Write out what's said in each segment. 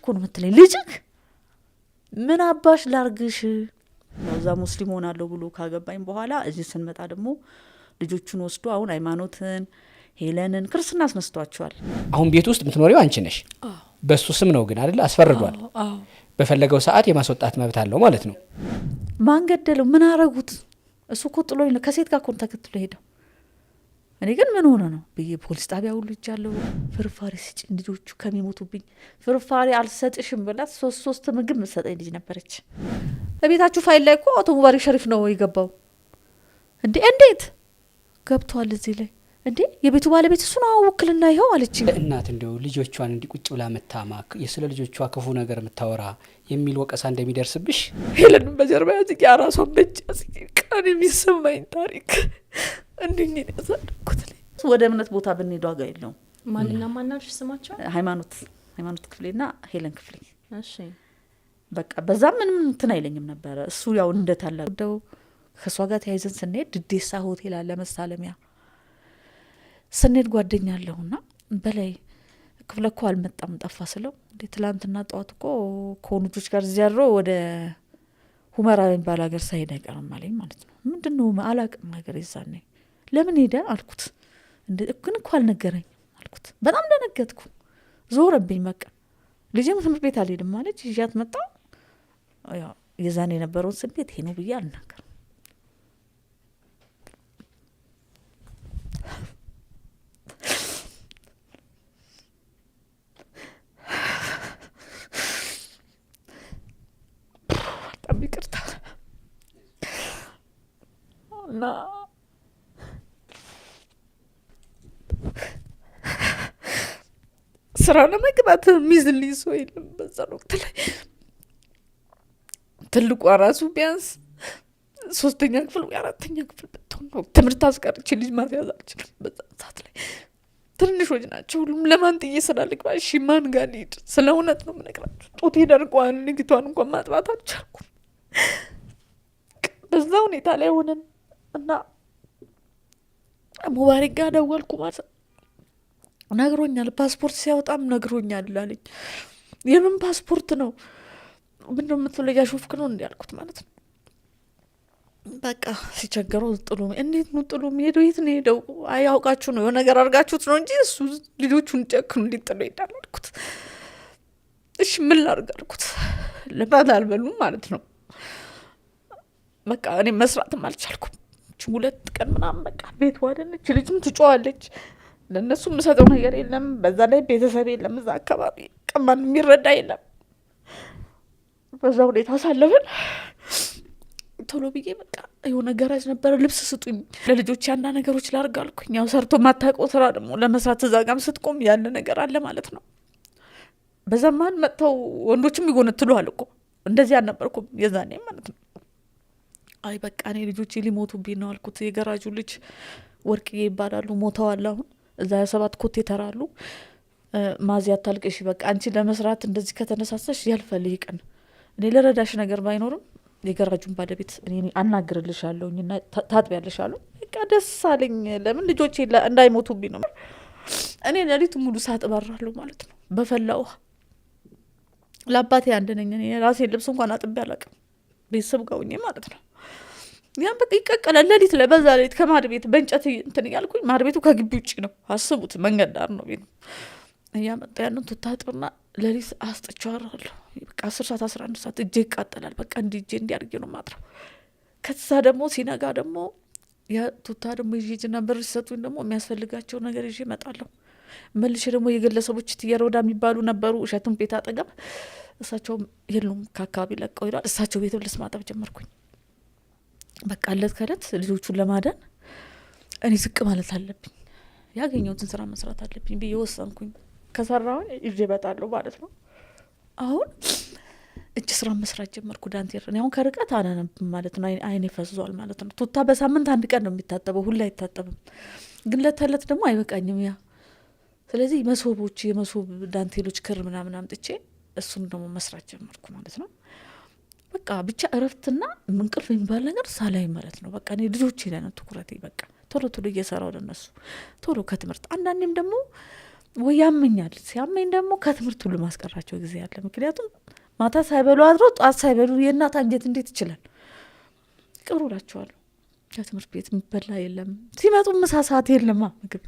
እኮ ነው የምትለኝ ልጅክ ምን አባሽ ላርግሽ እዛ ሙስሊም ሆናለሁ ብሎ ካገባኝ በኋላ እዚህ ስንመጣ ደግሞ ልጆቹን ወስዶ አሁን ሃይማኖትን ሄለንን ክርስትና አስነስቷቸዋል። አሁን ቤት ውስጥ የምትኖሪው አንቺ ነሽ። በሱ ስም ነው ግን አይደል? አስፈርዷል። በፈለገው ሰዓት የማስወጣት መብት አለው ማለት ነው። ማን ገደለው? ምን አረጉት? እሱ እኮ ጥሎኝ ነው ከሴት ጋር ኮን ተከትሎ ሄደው። እኔ ግን ምን ሆነ ነው ብዬ ፖሊስ ጣቢያ ሁሉ እጃለሁ። ፍርፋሪ ስጭኝ ልጆቹ ከሚሞቱብኝ ፍርፋሪ አልሰጥሽም ብላት ሶስት ምግብ መሰጠኝ ልጅ ነበረች። በቤታችሁ ፋይል ላይ እኮ አቶ ሙባረክ ሸሪፍ ነው የገባው። እንዴት ገብቷል እዚህ ላይ እንዴ? የቤቱ ባለቤት እሱ ነው ውክልና ይኸው አለች። እናት እንደው ልጆቿን እንዲቁጭ ብላ መታማክ የስለ ልጆቿ ክፉ ነገር የምታወራ የሚል ወቀሳ እንደሚደርስብሽ ሄለን በጀርባ ያዝቂ አራሷን በእጅ ያዝቂ ቀን የሚሰማኝ ታሪክ እንዲኝ ያሳደኩት ወደ እምነት ቦታ ብንሄድ ዋጋ የለውም። ማንና ማናልሽ ስማቸው? ሃይማኖት ክፍሌና ሄለን ክፍሌ። እሺ በቃ በዛ ምንም እንትን አይለኝም ነበረ። እሱ ያው እንደታላደው ከሷ ጋር ተያይዘን ስንሄድ ድዴሳ ሆቴል አለ መሳለሚያ ስንሄድ ጓደኛ አለሁና በላይ ክፍለ እኮ አልመጣም ጠፋ ስለው እንዴ ትላንትና ጠዋት እኮ ከሆኑጆች ጋር ዚያሮ ወደ ሁመራ የሚባል ሀገር ሳይሄድ አይቀርም አለኝ ማለት ነው። ምንድነው አላቅም ነገር ይዛኔ ለምን ሄደ አልኩት። እንዴ ግን እኮ አልነገረኝ አልኩት። በጣም ደነገጥኩ። ዞረብኝ። በቃ ልጅም ትምህርት ቤት አልሄድም ማለች ይዣት መጣ። ያው የዛኔ የነበረውን ስሜት ይሄ ነው ብዬ አልናገርም። እና ስራ ለመግባት የሚዝልኝ ሰው የለም በዛ ወቅት ላይ። ትልቋ ራሱ ቢያንስ 3ኛ ክፍል ወይ 4ኛ ክፍል ብትሆን ነው። ትምህርት አስቀርቼ ልጅ ማስያዝ አልችልም በዛ ሰዓት ላይ። ትንሾች ናቸው ሁሉም። ለማን ጥዬ ስላልግባ እሺ ማን ጋር ልሂድ? ስለ እውነት ነው የምነግራችሁ። ጡቴ ደርቋን ንግቷን እንኳን ማጥባት አልቻልኩም። በዛ ሁኔታ ላይ ሆነን እና ሙባረክ ጋር ደወልኩ ማለት ነግሮኛል። ፓስፖርት ሲያወጣም ነግሮኛል አለኝ። የምን ፓስፖርት ነው? ምንድነው የምትለው? ያሾፍክ ነው እንዲ ያልኩት ማለት ነው። በቃ ሲቸገረው ጥሎ እንዴት ነው ጥሎ ሄደው? የት ነው ሄደው? አያውቃችሁ ነው የሆነ ነገር አድርጋችሁት ነው እንጂ እሱ ልጆቹን ጨክኑ እንዲጥሎ ይሄዳል አልኩት። እሺ ምን ላድርግ አልኩት። ልባት አልበሉም ማለት ነው። በቃ እኔ መስራትም አልቻልኩም። 2 ቀን ምናምን በቃ ቤት ዋለች። ልጅም ትጮዋለች። ለነሱ የምሰጠው ነገር የለም። በዛ ላይ ቤተሰብ የለም እዛ አካባቢ ቀማን የሚረዳ የለም። በዛ ሁኔታ አሳለፍን። ቶሎ ብዬ በቃ የሆነ ገራጅ ነበረ ልብስ ስጡኝ ለልጆች ያንዳ ነገሮች ላርግ አልኩኝ። ያው ሰርቶ ማታውቀው ስራ ደግሞ ለመስራት እዛ ጋም ስትቆም ያለ ነገር አለ ማለት ነው። በዛማን መጥተው ወንዶችም ይጎነትሉሃል እኮ። እንደዚህ አልነበርኩም የዛኔ ማለት ነው። አይ በቃ እኔ ልጆቼ ሊሞቱብኝ ነው አልኩት። የገራጁ ልጅ ወርቅዬ ይባላሉ ሞተዋል። አሁን እዛ 27 ኮቴ ተራሉ። ማዚያ ታልቅሽ በቃ አንቺ ለመስራት እንደዚህ ከተነሳሳሽ ያልፈልይ ቀን እኔ ለረዳሽ ነገር ባይኖርም የገራጁን ባለቤት እኔ አናግርልሻለሁኝና ታጥቢያለሻለሁ። በቃ ደስ አለኝ። ለምን ልጆቼ እንዳይሞቱብኝ ነው። እኔ ሌሊቱ ሙሉ ሳጥባራለሁ ማለት ነው በፈላ ውሃ። ለአባቴ አንድ ነኝ እኔ ራሴን ልብስ እንኳን አጥቤ አላውቅም ቤተሰብ ጋር ሆኜ ማለት ነው። ያን በቃ ይቀቀላል። ሌሊት ላይ በዛ ሌሊት ከማድ ቤት በእንጨት እንትን እያልኩኝ ማድ ቤቱ ከግቢ ውጭ ነው። አስቡት መንገድ ዳር ነው ቤቱ። እያመጣ ያንን ቱታጥብና ሌሊት አስጥቼዋለሁ። በቃ 10 ሰዓት 11 ሰዓት እጄ ይቃጠላል። በቃ እንዲጄ እንዲያርጌ ነው ማጥረው። ከዛ ደግሞ ሲነጋ ደግሞ ያ ቱታ ደግሞ ይዤና ብር ሲሰጡኝ ደግሞ የሚያስፈልጋቸው ነገር ይዤ እመጣለሁ። መልሼ ደግሞ የግለሰቦች ትየሮዳ የሚባሉ ነበሩ እሸቱን ቤት አጠገብ። እሳቸውም የሉም ከአካባቢ ለቀው ይሏል። እሳቸው ቤት ልብስ ማጠብ ጀመርኩኝ። በቃ እለት ከእለት ልጆቹን ለማዳን እኔ ዝቅ ማለት አለብኝ። ያገኘሁትን ስራ መስራት አለብኝ ብዬ ወሰንኩኝ። ከሰራሁኝ ይዤ እመጣለሁ ማለት ነው። አሁን እጅ ስራ መስራት ጀመርኩ። ዳንቴር እኔ አሁን ከርቀት አነነብ ማለት ነው። አይኔ ፈዝዟል ማለት ነው። ቱታ በሳምንት 1 ቀን ነው የሚታጠበው፣ ሁላ አይታጠብም። ግን ለተለት ደግሞ አይበቃኝም ያ። ስለዚህ የመሶብ ዳንቴሎች ክር ምናምን አምጥቼ እሱን ደግሞ መስራት ጀመርኩ ማለት ነው። በቃ ብቻ እረፍትና እንቅልፍ የሚባል ነገር ሳላይ ማለት ነው። በቃ እኔ ልጆቼ ላይ ነው ትኩረቴ። በቃ ቶሎ እየሰራው ለነሱ ቶሎ ከትምህርት አንዳንዴም ደግሞ ወይ ያመኛል። ሲያመኝ ደግሞ ከትምህርት ሁሉ ማስቀራቸው ጊዜ አለ። ምክንያቱም ማታ ሳይበሉ አድሮ ጧት ሳይበሉ የእናት አንጀት እንዴት ይችላል? ቅሩ እላቸዋለሁ። ከትምህርት ቤት የሚበላ የለም። ሲመጡ ምሳ ሰዓት የለማ ምግብ።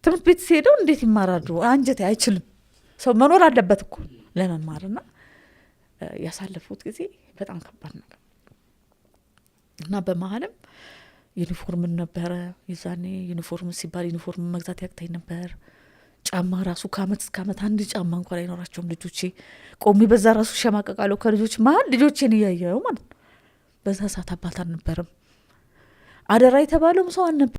ትምህርት ቤት ሲሄደው እንዴት ይማራሉ? አንጀት አይችልም። ሰው መኖር አለበት እኮ ለመማርና ያሳለፉት ጊዜ በጣም ከባድ ነገር እና በመሀልም ዩኒፎርም ነበረ። የዛኔ ዩኒፎርም ሲባል ዩኒፎርም መግዛት ያቅተኝ ነበር። ጫማ ራሱ ከአመት እስከ አመት አንድ ጫማ እንኳን አይኖራቸውም ልጆቼ። ቆሜ በዛ ራሱ ሸማቀቃለሁ ከልጆች መሀል ልጆቼን እያየው ማለት ነው። በዛ ሰዓት አባት አልነበረም። አደራ የተባለውም ሰው አልነበረም።